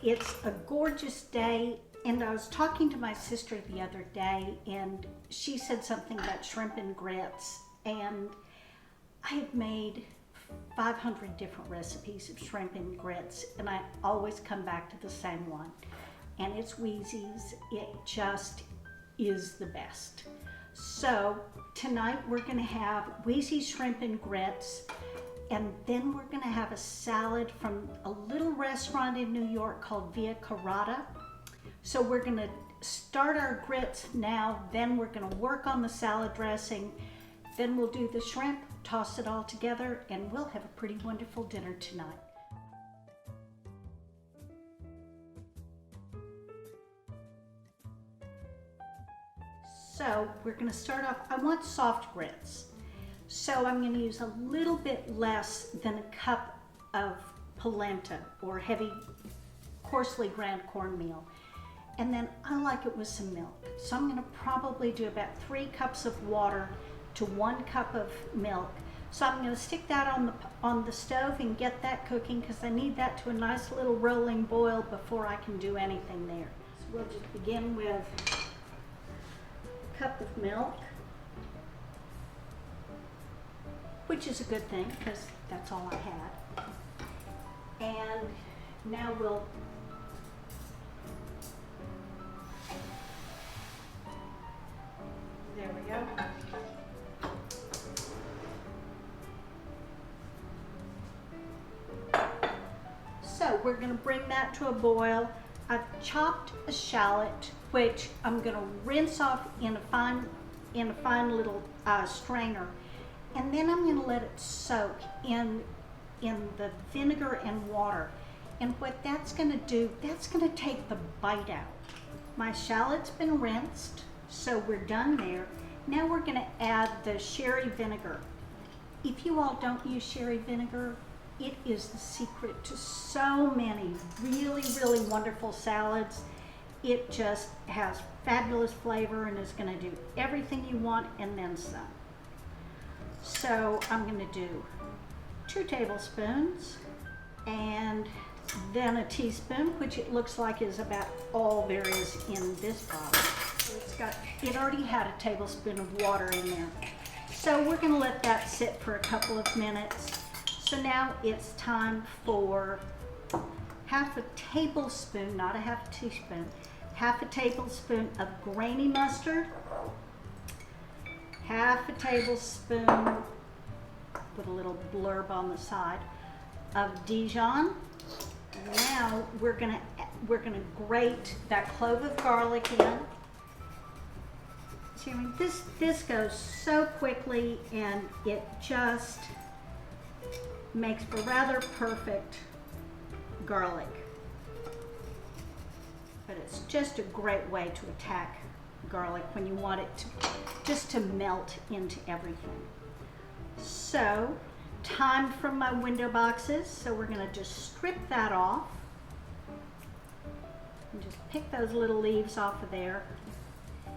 it's a gorgeous day, and I was talking to my sister the other day, and she said something about shrimp and grits, and I have made 500 different recipes of shrimp and grits, and I always come back to the same one, and it's Wheezy's. It just is the best. So tonight we're going to have Wheezy's shrimp and grits, and then we're going to have a salad from a little restaurant in New York called Via Carrata. So we're going to start our grits now, then we're going to work on the salad dressing, then we'll do the shrimp, toss it all together, and we'll have a pretty wonderful dinner tonight. So we're going to start off, I want soft grits. So I'm going to use a little bit less than a cup of polenta or heavy, coarsely ground cornmeal. And then I like it with some milk. So I'm going to probably do about 3 cups of water to 1 cup of milk. So I'm going to stick that on the stove and get that cooking because I need that to a nice little rolling boil before I can do anything there. So we'll just begin with a cup of milk, which is a good thing because that's all I had. And now we'll there we go. So we're going to bring that to a boil. I've chopped a shallot, which I'm going to rinse off in a fine little strainer. And then I'm going to let it soak in the vinegar and water. And what that's going to do, that's going to take the bite out. My shallot's been rinsed, so we're done there. Now we're going to add the sherry vinegar. If you all don't use sherry vinegar, it is the secret to so many really, really wonderful salads. It just has fabulous flavor and is going to do everything you want and then some. So I'm going to do 2 tablespoons and then a teaspoon, which it looks like is about all there is in this bottle. So it already had a tablespoon of water in there. So we're going to let that sit for a couple of minutes. So now it's time for half a tablespoon, not a half a teaspoon, half a tablespoon of grainy mustard, half a tablespoon with a little blurb on the side of Dijon. Now we're gonna grate that clove of garlic in. See, I mean, this goes so quickly and it just makes for rather perfect garlic. But it's just a great way to attack garlic when you want it just to melt into everything. So, time from my window boxes. So we're going to just strip that off and just pick those little leaves off of there.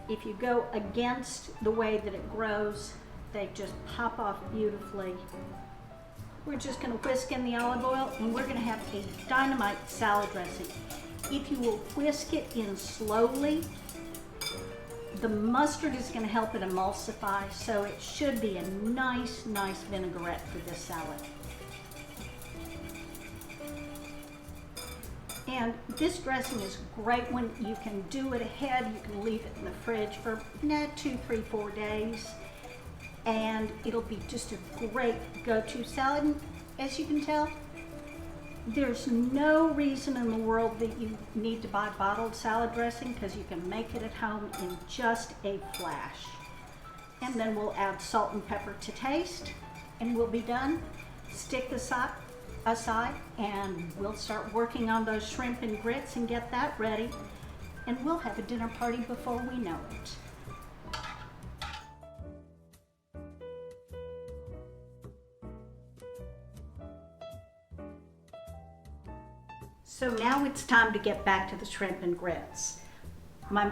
If you go against the way that it grows, they just pop off beautifully. We're just going to whisk in the olive oil and we're going to have a dynamite salad dressing. If you will whisk it in slowly, the mustard is going to help it emulsify, so it should be a nice vinaigrette for this salad. And this dressing is great when you can do it ahead. You can leave it in the fridge for 2, 3, 4 days. And it'll be just a great go-to salad. And as you can tell, there's no reason in the world that you need to buy bottled salad dressing because you can make it at home in just a flash. And then we'll add salt and pepper to taste and we'll be done. Stick this aside and we'll start working on those shrimp and grits and get that ready. And we'll have a dinner party before we know it. So now it's time to get back to the shrimp and grits. My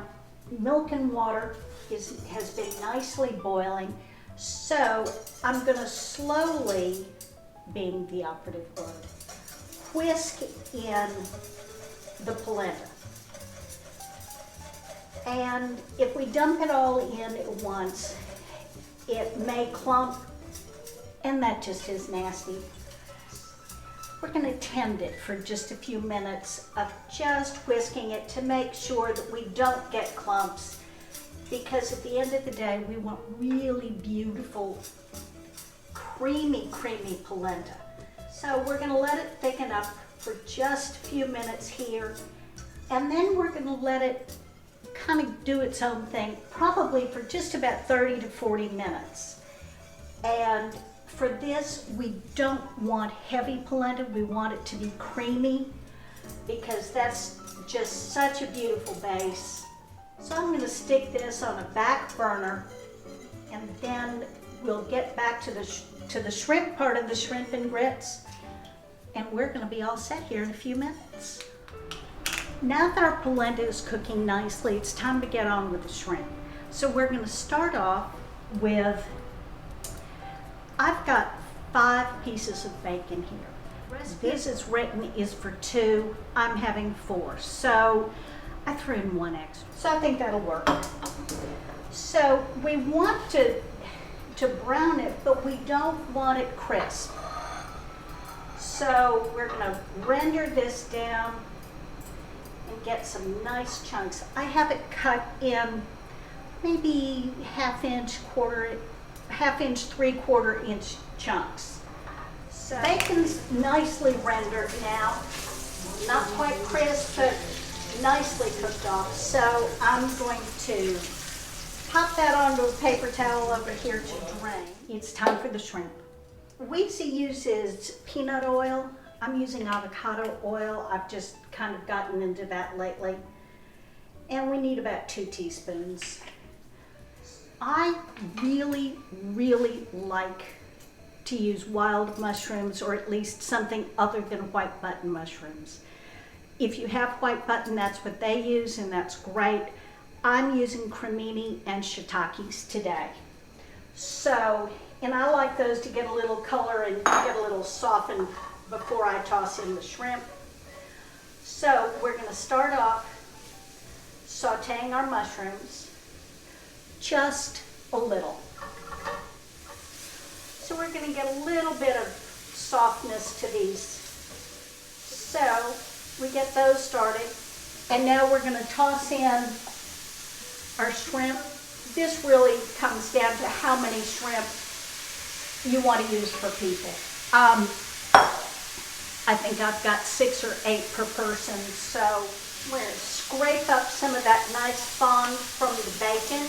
milk and water has been nicely boiling, so I'm going to slowly, being the operative word, whisk in the polenta. And if we dump it all in at once, it may clump, and that just is nasty. We're going to tend it for just a few minutes of just whisking it to make sure that we don't get clumps, because at the end of the day, we want really beautiful, creamy polenta. So we're going to let it thicken up for just a few minutes here, and then we're going to let it kind of do its own thing, probably for just about 30 to 40 minutes. And for this, we don't want heavy polenta. We want it to be creamy, because that's just such a beautiful base. So I'm going to stick this on a back burner, and then we'll get back to the shrimp part of the shrimp and grits, and we're going to be all set here in a few minutes. Now that our polenta is cooking nicely, it's time to get on with the shrimp. So we're going to start off with, I've got 5 pieces of bacon here. This is written is for 2, I'm having 4. So I threw in 1 extra. So I think that'll work. So we want to brown it, but we don't want it crisp. So we're going to render this down and get some nice chunks. I have it cut in maybe ½ inch, 3/4 inch chunks. So bacon's nicely rendered now. Not quite crisp, but nicely cooked off. So I'm going to pop that onto a paper towel over here to drain. It's time for the shrimp. Weezy uses peanut oil. I'm using avocado oil. I've just kind of gotten into that lately. And we need about 2 teaspoons. I really like to use wild mushrooms, or at least something other than white button mushrooms. If you have white button, that's what they use, and that's great. I'm using cremini and shiitakes today. So, and I like those to get a little color and get a little softened before I toss in the shrimp. So we're going to start off sauteing our mushrooms, just a little. So we're going to get a little bit of softness to these. So we get those started, and now we're going to toss in our shrimp. This really comes down to how many shrimp you want to use per people. I think I've got 6 or 8 per person, so we're going to scrape up some of that nice fond from the bacon.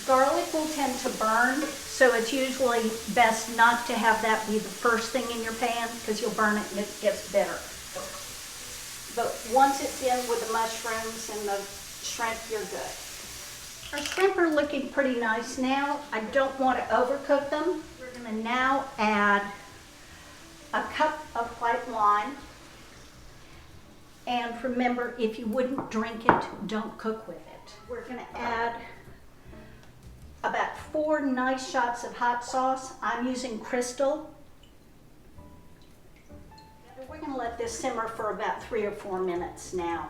Garlic will tend to burn, so it's usually best not to have that be the first thing in your pan, because you'll burn it and it gets bitter. But once it's in with the mushrooms and the shrimp, you're good. Our shrimp are looking pretty nice now. I don't want to overcook them. We're going to now add a cup of white wine. And remember, if you wouldn't drink it, don't cook with it. We're going to add about 4 nice shots of hot sauce. I'm using Crystal. We're going to let this simmer for about 3 or 4 minutes now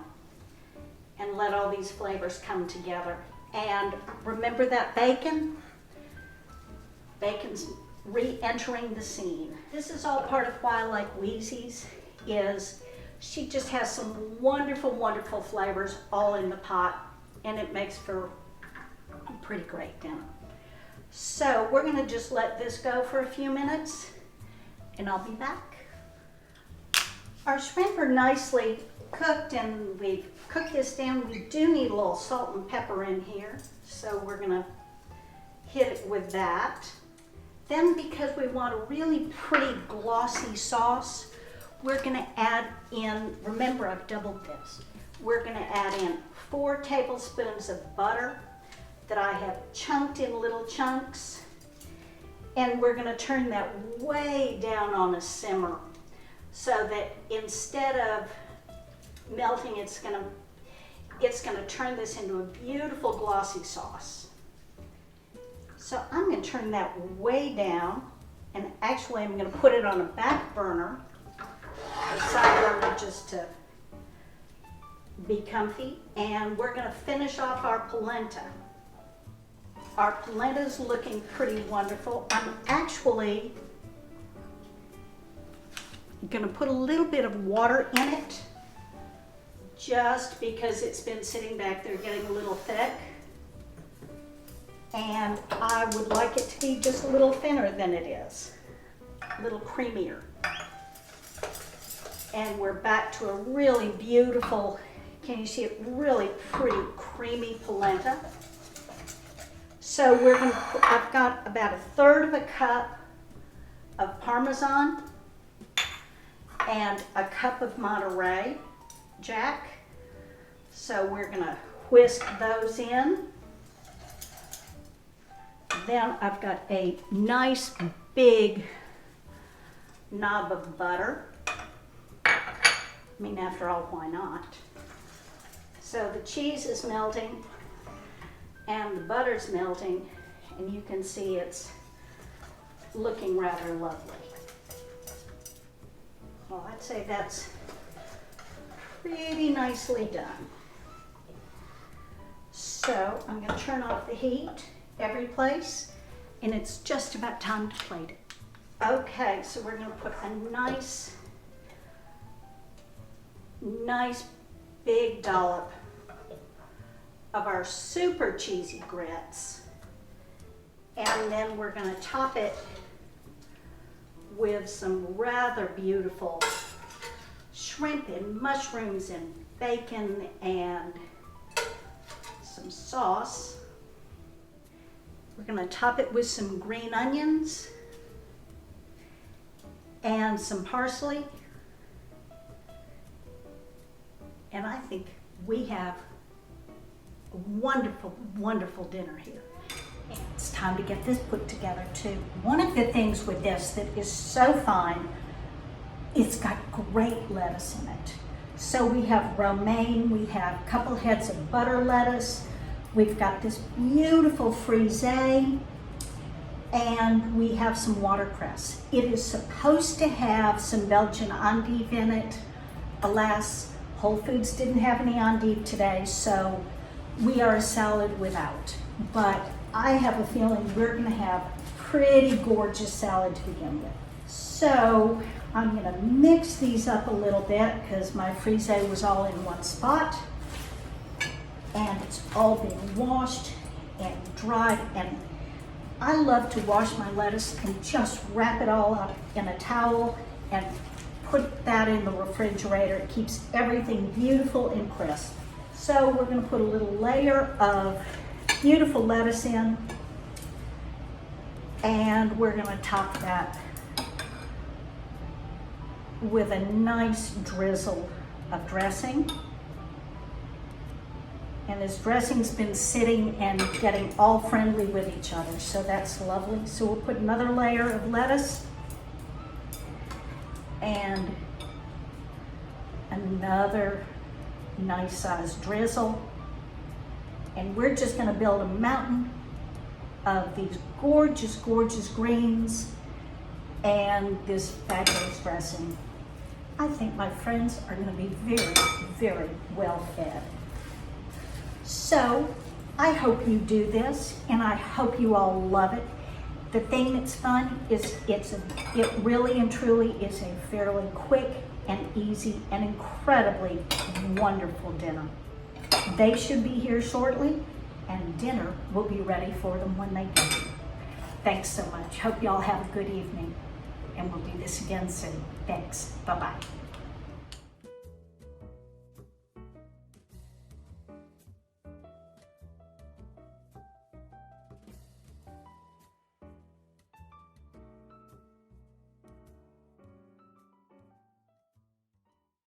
and let all these flavors come together. And remember that bacon? Bacon's re-entering the scene. This is all part of why I like Weezy's, is she just has some wonderful flavors all in the pot, and it makes for a pretty great dinner. So we're going to just let this go for a few minutes, and I'll be back. Our shrimp are nicely cooked, and we've cooked this down. We do need a little salt and pepper in here, so we're going to hit it with that. Then, because we want a really pretty glossy sauce, we're going to add in, remember I've doubled this, we're going to add in 4 tablespoons of butter that I have chunked in little chunks, and we're going to turn that way down on a simmer so that instead of melting, it's going to turn this into a beautiful glossy sauce. So I'm going to turn that way down, and actually I'm going to put it on a back burner, a side burner just to be comfy, and we're going to finish off our polenta. Our polenta is looking pretty wonderful. I'm actually going to put a little bit of water in it just because it's been sitting back there getting a little thick. And I would like it to be just a little thinner than it is, a little creamier. And we're back to a really beautiful, can you see it, really pretty creamy polenta. So we're going to, I've got about 1/3 of a cup of Parmesan and a cup of Monterey Jack. So we're going to whisk those in. Then I've got a nice big knob of butter. I mean, after all, why not? So the cheese is melting and the butter's melting, and you can see it's looking rather lovely. Well, I'd say that's pretty nicely done. So I'm going to turn off the heat every place, and it's just about time to plate it. Okay, so we're going to put a nice big dollop of our super cheesy grits, and then we're going to top it with some rather beautiful shrimp and mushrooms and bacon and some sauce. We're going to top it with some green onions and some parsley. And I think we have a wonderful, wonderful dinner here. And it's time to get this put together too. One of the things with this that is so fine, it's got great lettuce in it. So we have romaine, we have a couple heads of butter lettuce, we've got this beautiful frisee, and we have some watercress. It is supposed to have some Belgian endive in it. Alas, Whole Foods didn't have any endive today, so we are a salad without. But I have a feeling we're gonna have pretty gorgeous salad to begin with. So I'm gonna mix these up a little bit because my frisee was all in one spot. And it's all been washed and dried, and I love to wash my lettuce and just wrap it all up in a towel and put that in the refrigerator. It keeps everything beautiful and crisp. So we're going to put a little layer of beautiful lettuce in, and we're going to top that with a nice drizzle of dressing. And this dressing's been sitting and getting all friendly with each other, so that's lovely. So we'll put another layer of lettuce and another nice sized drizzle. And we're just gonna build a mountain of these gorgeous, gorgeous greens and this fabulous dressing. I think my friends are gonna be very, very well fed. So I hope you do this, and I hope you all love it. The thing that's fun is it really and truly is a fairly quick and easy and incredibly wonderful dinner. They should be here shortly, and dinner will be ready for them when they get here. Thanks so much. Hope you all have a good evening, and we'll do this again soon. Thanks. Bye-bye.